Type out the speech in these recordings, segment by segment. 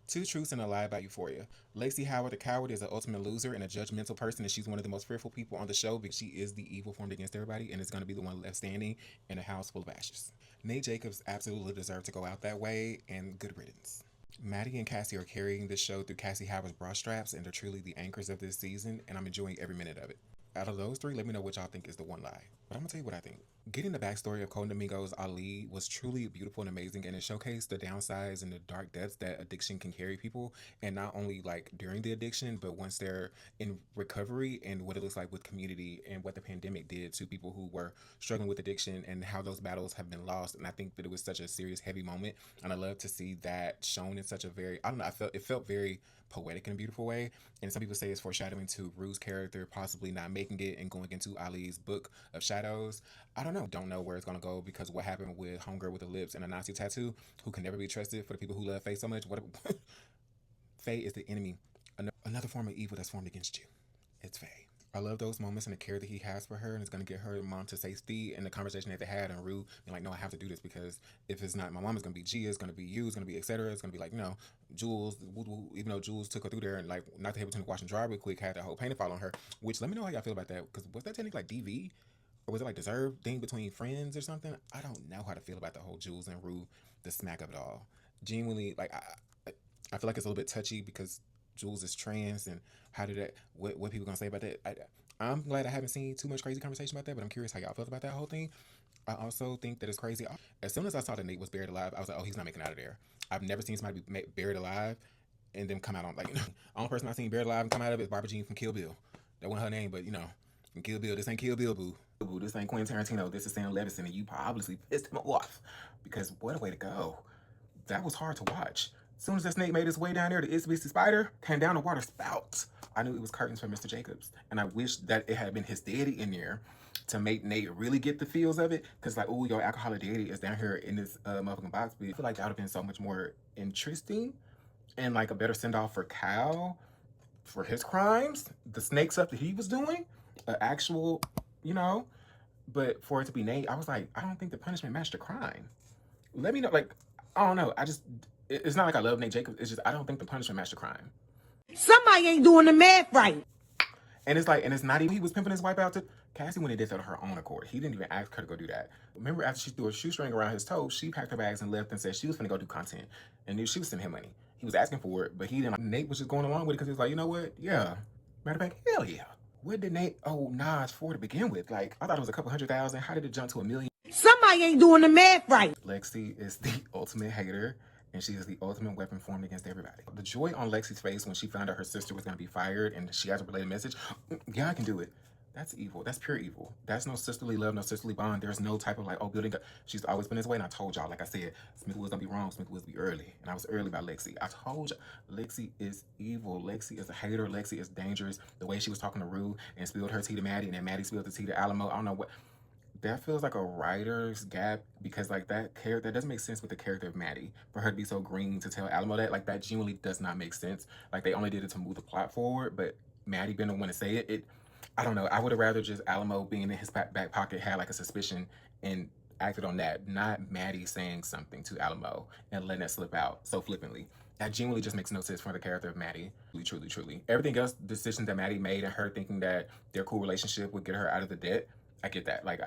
Two truths and a lie about Euphoria. Lacey Howard, the coward, is an ultimate loser and a judgmental person, and she's one of the most fearful people on the show because she is the evil formed against everybody and is going to be the one left standing in a house full of ashes. Nate Jacobs absolutely deserved to go out that way, and good riddance. Maddy and Cassie are carrying this show through Cassie Howard's bra straps, and they're truly the anchors of this season, and I'm enjoying every minute of it. Out of those three, let me know what y'all think is the one lie. But I'm gonna tell you what I think. Getting the backstory of Cole Domingo's Ali was truly beautiful and amazing, and it showcased the downsides and the dark depths that addiction can carry people, and not only like during the addiction, but once they're in recovery, and what it looks like with community and what the pandemic did to people who were struggling with addiction and how those battles have been lost. And I think that it was such a serious, heavy moment, and I love to see that shown in such a very, I don't know, it felt very poetic in a beautiful way. And some people say it's foreshadowing to Rue's character possibly not making it and going into Ali's book of shadows. I don't know. Don't know where it's gonna go because what happened with Homegirl with the lips and a Nazi tattoo, who can never be trusted for the people who love Faye so much. What Faye is the enemy. Another form of evil that's formed against you. It's Faye. I love those moments and the care that he has for her, and it's gonna get her mom to safety. And the conversation that they had, and Rue being like, "No, I have to do this because if it's not my mom, it's gonna be Gia, it's gonna be you, it's gonna be etc. It's gonna be like, Jules. Even though Jules took her through there and like not to have to wash and dry real quick, had that whole painting fall on her. Which let me know how y'all feel about that because was that technically like DV or was it like deserved thing between friends or something? I don't know how to feel about the whole Jules and Rue, the smack of it all. Genuinely, like I feel like it's a little bit touchy because Jules is trans, and how did that? What people gonna say about that? I'm glad I haven't seen too much crazy conversation about that, but I'm curious how y'all felt about that whole thing. I also think that it's crazy. As soon as I saw that Nate was buried alive, I was like, oh, he's not making it out of there. I've never seen somebody be buried alive and then come out on like, only person I've seen buried alive and come out of it is Barbara Jean from Kill Bill. That wasn't her name, but from Kill Bill. This ain't Kill Bill, boo. Boo, this ain't Quentin Tarantino. This is Sam Levinson, and you obviously pissed him off because what a way to go. That was hard to watch. As soon as that snake made its way down there, the itsy bitsy spider came down the water spout. I knew it was curtains for Mr. Jacobs, and I wish that it had been his daddy in there to make Nate really get the feels of it. Cause like, oh, your alcoholic daddy is down here in this motherfucking box. But I feel like that would have been so much more interesting and like a better send off for Cal for his crimes, the snake stuff that he was doing, actual, you know. But for it to be Nate, I was like, I don't think the punishment matched the crime. Let me know, like, I don't know. It's not like I love Nate Jacobs. It's just I don't think the punishment matched the crime. Somebody ain't doing the math right. And it's like, and it's not even he was pimping his wife out to Cassie when he did that on her own accord. He didn't even ask her to go do that. Remember after she threw a shoestring around his toe, she packed her bags and left and said she was gonna go do content. And knew she was sending him money. He was asking for it, but he didn't. Nate was just going along with it because he was like, you know what? Yeah. Matter of fact, hell yeah. What did Nate owe Nas for to begin with? Like, I thought it was a couple 100,000. How did it jump to 1 million? Somebody ain't doing the math right. Lexi is the ultimate hater, and she is the ultimate weapon formed against everybody. The joy on Lexi's face when she found out her sister was going to be fired and she has a related message, yeah, I can do it. That's evil. That's pure evil. That's no sisterly love, no sisterly bond. There's no type of like, oh, building up. She's always been this way, and I told y'all, like I said, Smith was going to be wrong. Smith was going to be early, and I was early about Lexi. I told you, Lexi is evil. Lexi is a hater. Lexi is dangerous. The way she was talking to Rue and spilled her tea to Maddy, and then Maddy spilled the tea to Alamo. I don't know what that feels like a writer's gap because like that character that doesn't make sense with the character of Maddy for her to be so green to tell Alamo that like that genuinely does not make sense. Like they only did it to move the plot forward, but Maddy being the one to say it, I don't know. I would have rather just Alamo being in his back pocket had like a suspicion and acted on that, not Maddy saying something to Alamo and letting that slip out so flippantly. That genuinely just makes no sense for the character of Maddy. Truly, truly. Everything else, decisions that Maddy made and her thinking that their cool relationship would get her out of the debt, I get that. Like,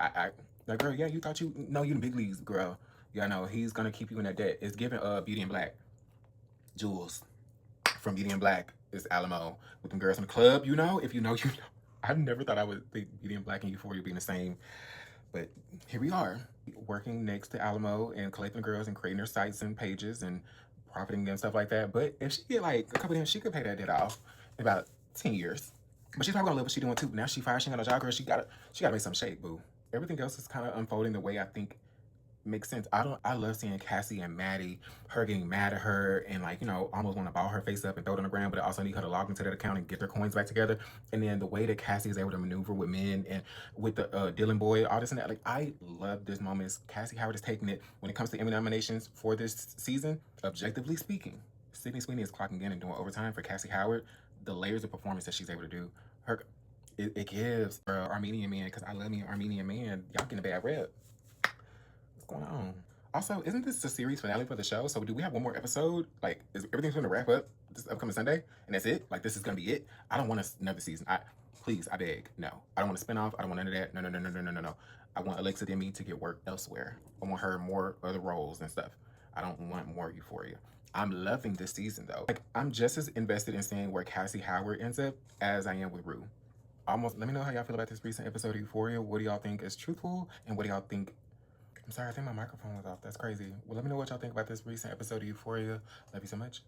girl, yeah, you thought you know you in the big leagues, girl. Yeah, I know he's gonna keep you in that debt. It's giving Beauty and Black. Jules from Beauty and Black is Alamo with them girls in the club. You know, if you know, you know. I never thought I would think Beauty and Black and Euphoria being the same, but here we are, working next to Alamo and collecting the girls and creating their sites and pages and profiting and stuff like that. But if she get like a couple of them, she could pay that debt off in about 10 years. But she's probably gonna love what she's doing too. Now she fired, she ain't got no job, girl. She gotta make some shape, boo. Everything else is kind of unfolding the way I think makes sense. I love seeing Cassie and Maddy, her getting mad at her and like, almost want to ball her face up and throw it on the ground, but I also need her to log into that account and get their coins back together. And then the way that Cassie is able to maneuver with men and with the Dylan boy, all this and that. Like, I love this moment. Cassie Howard is taking it when it comes to Emmy nominations for this season, objectively speaking. Sydney Sweeney is clocking in and doing overtime for Cassie Howard. The layers of performance that she's able to do, it gives Armenian man, because I love me an Armenian man. Y'all getting a bad rep. What's going on? Also, isn't this the series finale for the show? So do we have one more episode? Like, is everything's going to wrap up this upcoming Sunday, and that's it? Like, this is going to be it? I don't want another season. Please, I beg, no. I don't want a spinoff. I don't want none of that. No, no, no, no, no, no, no, no. I want Alexa Demie to get work elsewhere. I want her more other roles and stuff. I don't want more Euphoria. I'm loving this season though. Like, I'm just as invested in seeing where Cassie Howard ends up as I am with Rue. Almost. Let me know how y'all feel about this recent episode of Euphoria. What do y'all think is truthful, and what do y'all think? I'm sorry, I think my microphone was off. That's crazy. Well, let me know what y'all think about this recent episode of Euphoria. Love you so much.